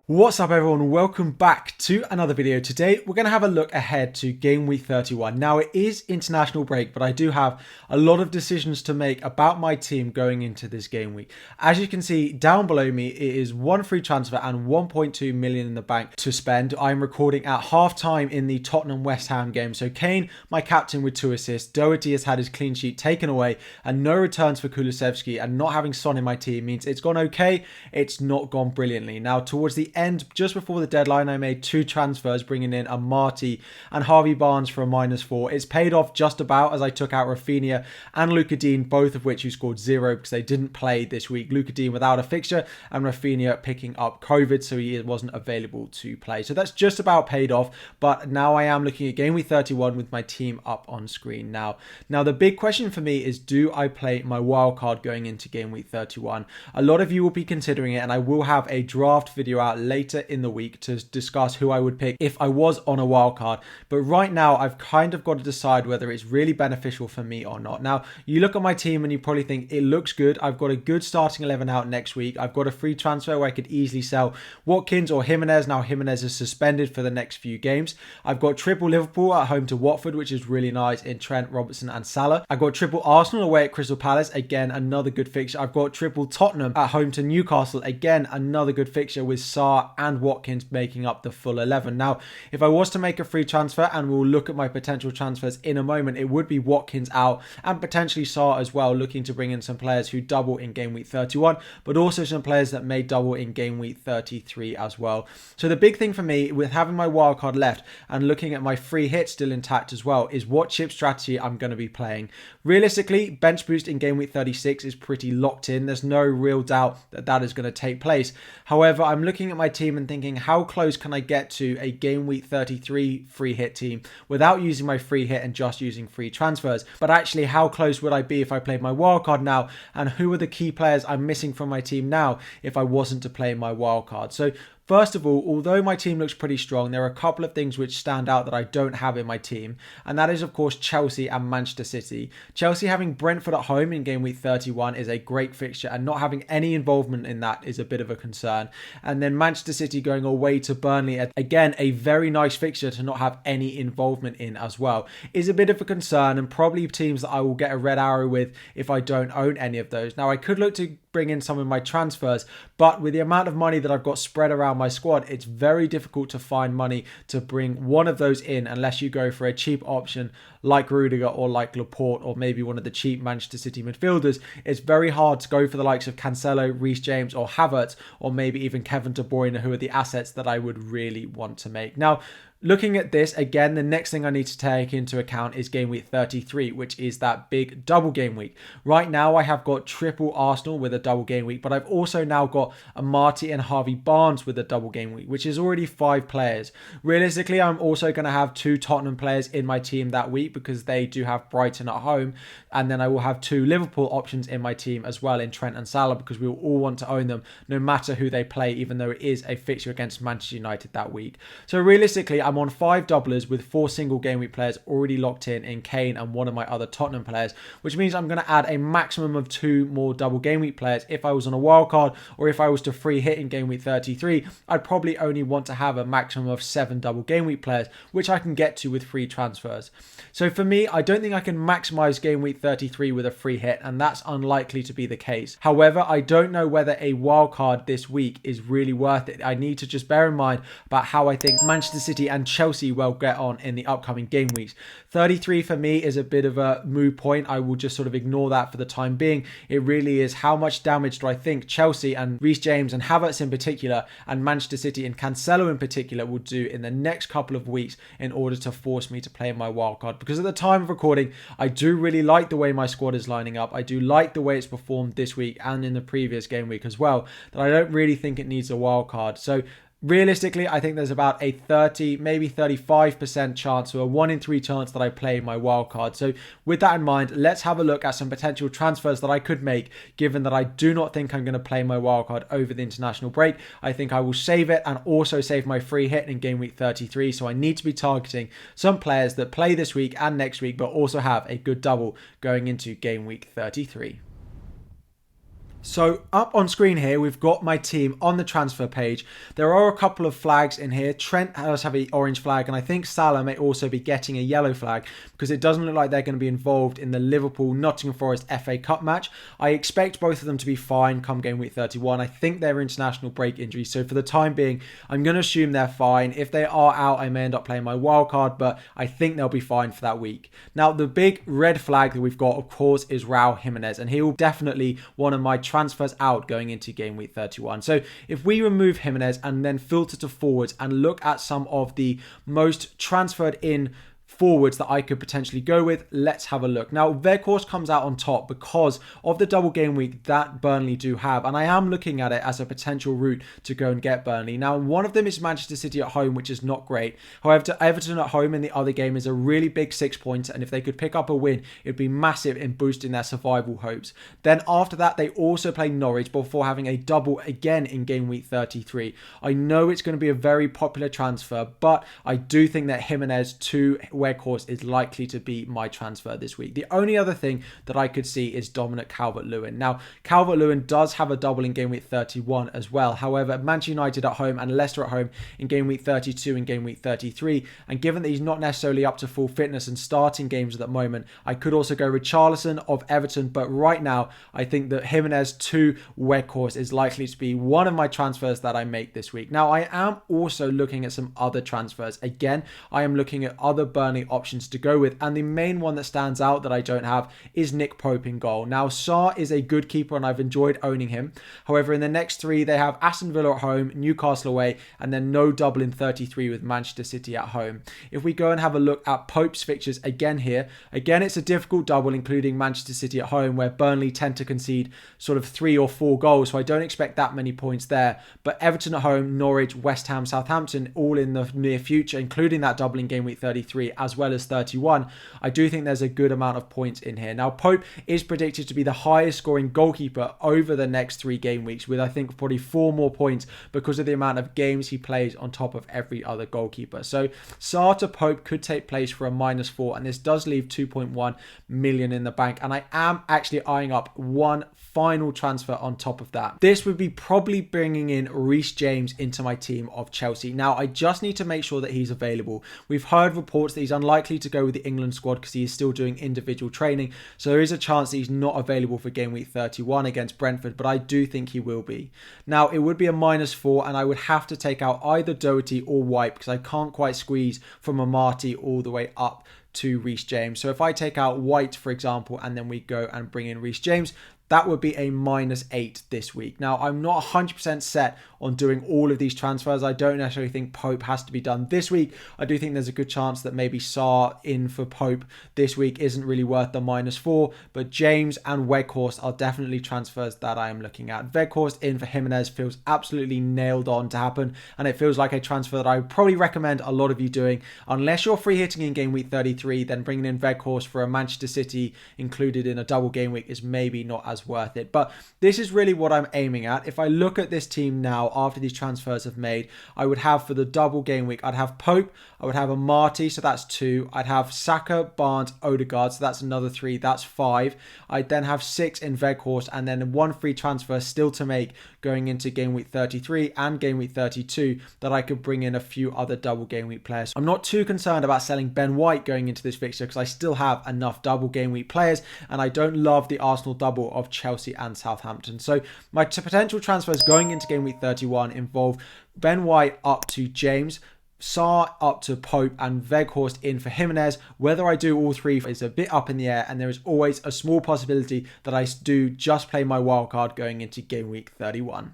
What's up everyone, welcome back to another video. Today we're going to have a look ahead to game week 31. Now it is international break, but I do have a lot of decisions to make about my team going into this game week. As you can see down below me, it is one free transfer and 1.2 million in the bank to spend. I'm recording at half time in the Tottenham West Ham game. So Kane, my captain, with 2 assists. Doherty has had his clean sheet taken away and no returns for Kulusevski, and not having Son in my team means it's gone okay. It's not gone brilliantly. Now towards the end, just before the deadline, I made 2 transfers, bringing in a Marty and Harvey Barnes for a -4. It's paid off just about, as I took out Rafinha and Luka Dean, both of which who scored 0 because they didn't play this week. Luka Dean without a fixture and Rafinha picking up COVID, so he wasn't available to play. So that's just about paid off, but now I am looking at game week 31 with my team up on screen now. Now the big question for me is, do I play my wildcard going into game week 31? A lot of you will be considering it, and I will have a draft video out later in the week to discuss who I would pick if I was on a wild card. But right now I've kind of got to decide whether it's really beneficial for me or not. Now you look at my team and you probably think it looks good. I've got a good starting 11 out next week. I've got a free transfer where I could easily sell Watkins or Jimenez. Now Jimenez is suspended for the next few games. I've got triple Liverpool at home to Watford, which is really nice, in Trent, Robertson and Salah. I've got triple Arsenal away at Crystal Palace, again another good fixture. I've got triple Tottenham at home to Newcastle, again another good fixture with Sarr and Watkins making up the full 11. Now, if I was to make a free transfer, and we'll look at my potential transfers in a moment, it would be Watkins out and potentially Sarr as well, looking to bring in some players who double in game week 31, but also some players that may double in game week 33 as well. So the big thing for me with having my wildcard left and looking at my free hit still intact as well is what chip strategy I'm going to be playing. Realistically, bench boost in game week 36 is pretty locked in. There's no real doubt that that is going to take place. However, I'm looking at my team and thinking, how close can I get to a game week 33 free hit team without using my free hit and just using free transfers? But actually, how close would I be if I played my wildcard now? And who are the key players I'm missing from my team now if I wasn't to play my wildcard? So first of all, although my team looks pretty strong, there are a couple of things which stand out that I don't have in my team. And that is, of course, Chelsea and Manchester City. Chelsea having Brentford at home in game week 31 is a great fixture, and not having any involvement in that is a bit of a concern. And then Manchester City going away to Burnley, again, a very nice fixture to not have any involvement in as well, is a bit of a concern, and probably teams that I will get a red arrow with if I don't own any of those. Now, I could look to bring in some of my transfers, but with the amount of money that I've got spread around my squad, it's very difficult to find money to bring one of those in unless you go for a cheap option like Rudiger or like Laporte or maybe one of the cheap Manchester City midfielders. It's very hard to go for the likes of Cancelo, Reece James or Havertz, or maybe even Kevin De Bruyne, who are the assets that I would really want to make. Now, looking at this, again, the next thing I need to take into account is game week 33, which is that big double game week. Right now, I have got triple Arsenal with a double game week, but I've also now got a Marty and Harvey Barnes with a double game week, which is already 5 players. Realistically, I'm also going to have 2 Tottenham players in my team that week because they do have Brighton at home. And then I will have 2 Liverpool options in my team as well in Trent and Salah, because we will all want to own them no matter who they play, even though it is a fixture against Manchester United that week. So realistically, I'm on 5 doublers with 4 single game week players already locked in Kane and one of my other Tottenham players, which means I'm going to add a maximum of 2 more double game week players. If I was on a wild card or if I was to free hit in game week 33, I'd probably only want to have a maximum of 7 double game week players, which I can get to with free transfers. So for me, I don't think I can maximize game week 33 with a free hit, and that's unlikely to be the case. However, I don't know whether a wild card this week is really worth it. I need to just bear in mind about how I think Manchester City and Chelsea will get on in the upcoming game weeks. 33 for me is a bit of a moot point. I will just sort of ignore that for the time being. It really is how much damage do I think Chelsea and Reece James and Havertz in particular, and Manchester City and Cancelo in particular, will do in the next couple of weeks in order to force me to play my wildcard. Because at the time of recording, I do really like the way my squad is lining up. I do like the way it's performed this week and in the previous game week as well, that I don't really think it needs a wildcard. So realistically, I think there's about a 30, maybe 35% chance, or a 1 in 3 chance that I play my wildcard. So with that in mind, let's have a look at some potential transfers that I could make, given that I do not think I'm going to play my wildcard over the international break. I think I will save it and also save my free hit in game week 33. So I need to be targeting some players that play this week and next week, but also have a good double going into game week 33. So up on screen here, we've got my team on the transfer page. There are a couple of flags in here. Trent does have an orange flag, and I think Salah may also be getting a yellow flag because it doesn't look like they're going to be involved in the Liverpool-Nottingham Forest FA Cup match. I expect both of them to be fine come game week 31. I think they're international break injuries, so for the time being, I'm going to assume they're fine. If they are out, I may end up playing my wild card, but I think they'll be fine for that week. Now, the big red flag that we've got, of course, is Rao Jimenez, and he will definitely one of my transfers out going into game week 31. So if we remove Jimenez and then filter to forwards and look at some of the most transferred in forwards that I could potentially go with, let's have a look. Now, Weghorst comes out on top because of the double game week that Burnley do have, and I am looking at it as a potential route to go and get Burnley. Now, one of them is Manchester City at home, which is not great. However, Everton at home in the other game is a really big 6 points, and if they could pick up a win, it'd be massive in boosting their survival hopes. Then after that, they also play Norwich before having a double again in game week 33. I know it's going to be a very popular transfer, but I do think that Jimenez to Weghorst is likely to be my transfer this week. The only other thing that I could see is Dominic Calvert-Lewin. Now, Calvert-Lewin does have a double in game week 31 as well. However, Manchester United at home and Leicester at home in game week 32 and game week 33. And given that he's not necessarily up to full fitness and starting games at the moment, I could also go with Richarlison of Everton. But right now, I think that Jimenez to Weghorst is likely to be one of my transfers that I make this week. Now, I am also looking at some other transfers. Again, I am looking at other Burnley options to go with, and the main one that stands out that I don't have is Nick Pope in goal. Now, Sarr is a good keeper and I've enjoyed owning him. However, in the next three, they have Aston Villa at home, Newcastle away, and then no double in 33 with Manchester City at home. If we go and have a look at Pope's fixtures again here, again, it's a difficult double, including Manchester City at home, where Burnley tend to concede sort of 3 or 4 goals, so I don't expect that many points there. But Everton at home, Norwich, West Ham, Southampton, all in the near future, including that double in game week 33, as well as 31, I do think there's a good amount of points in here. Now, Pope is predicted to be the highest scoring goalkeeper over the next 3 game weeks, with I think probably 4 more points because of the amount of games he plays on top of every other goalkeeper. So Sarr to Pope could take place for a -4, and this does leave 2.1 million in the bank, and I am actually eyeing up one final transfer on top of that. This would be probably bringing in Reece James into my team of Chelsea. Now, I just need to make sure that he's available. We've heard reports that he's unlikely to go with the England squad because he is still doing individual training, so there is a chance that he's not available for game week 31 against Brentford, but I do think he will be. Now, it would be a -4, and I would have to take out either Doherty or White because I can't quite squeeze from Amati all the way up to Reece James. So if I take out White, for example, and then we go and bring in Reece James, that would be a -8 this week. Now, I'm not 100% set on doing all of these transfers. I don't necessarily think Pope has to be done this week. I do think there's a good chance that maybe Sarr in for Pope this week isn't really worth the -4, but James and Weghorst are definitely transfers that I am looking at. Weghorst in for Jimenez feels absolutely nailed on to happen, and it feels like a transfer that I would probably recommend a lot of you doing. Unless you're free hitting in game week 33, then bringing in Weghorst for a Manchester City included in a double game week is maybe not as worth it. But this is really what I'm aiming at. If I look at this team now after these transfers have made, I would have for the double game week, I'd have Pope, I would have Amati, so that's 2. I'd have Saka, Barnes, Odegaard, so that's another 3, that's 5. I'd then have 6 in Weghorst, and then 1 free transfer still to make going into game week 33 and game week 32 that I could bring in a few other double game week players. I'm not too concerned about selling Ben White going into this fixture because I still have enough double game week players, and I don't love the Arsenal double of Chelsea and Southampton. So my potential transfers going into game week 31 involve Ben White up to James, Sarr up to Pope, and Weghorst in for Jimenez. Whether I do all 3 is a bit up in the air, and there is always a small possibility that I do just play my wildcard going into game week 31.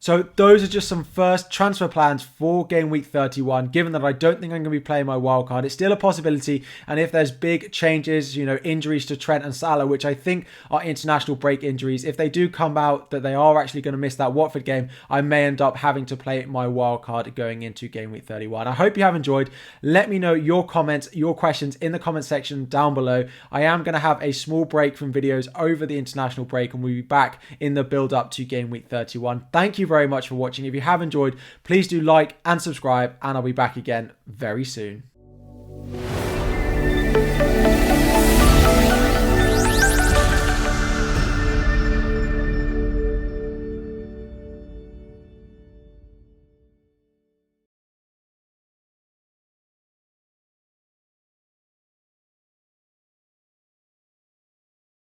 So those are just some first transfer plans for game week 31. Given that I don't think I'm going to be playing my wildcard, it's still a possibility. And if there's big changes, injuries to Trent and Salah, which I think are international break injuries, if they do come out that they are actually going to miss that Watford game, I may end up having to play my wildcard going into game week 31. I hope you have enjoyed. Let me know your comments, your questions in the comment section down below. I am going to have a small break from videos over the international break, and we'll be back in the build up to game week 31. Thank you very much for watching. If you have enjoyed, please do like and subscribe, and I'll be back again very soon.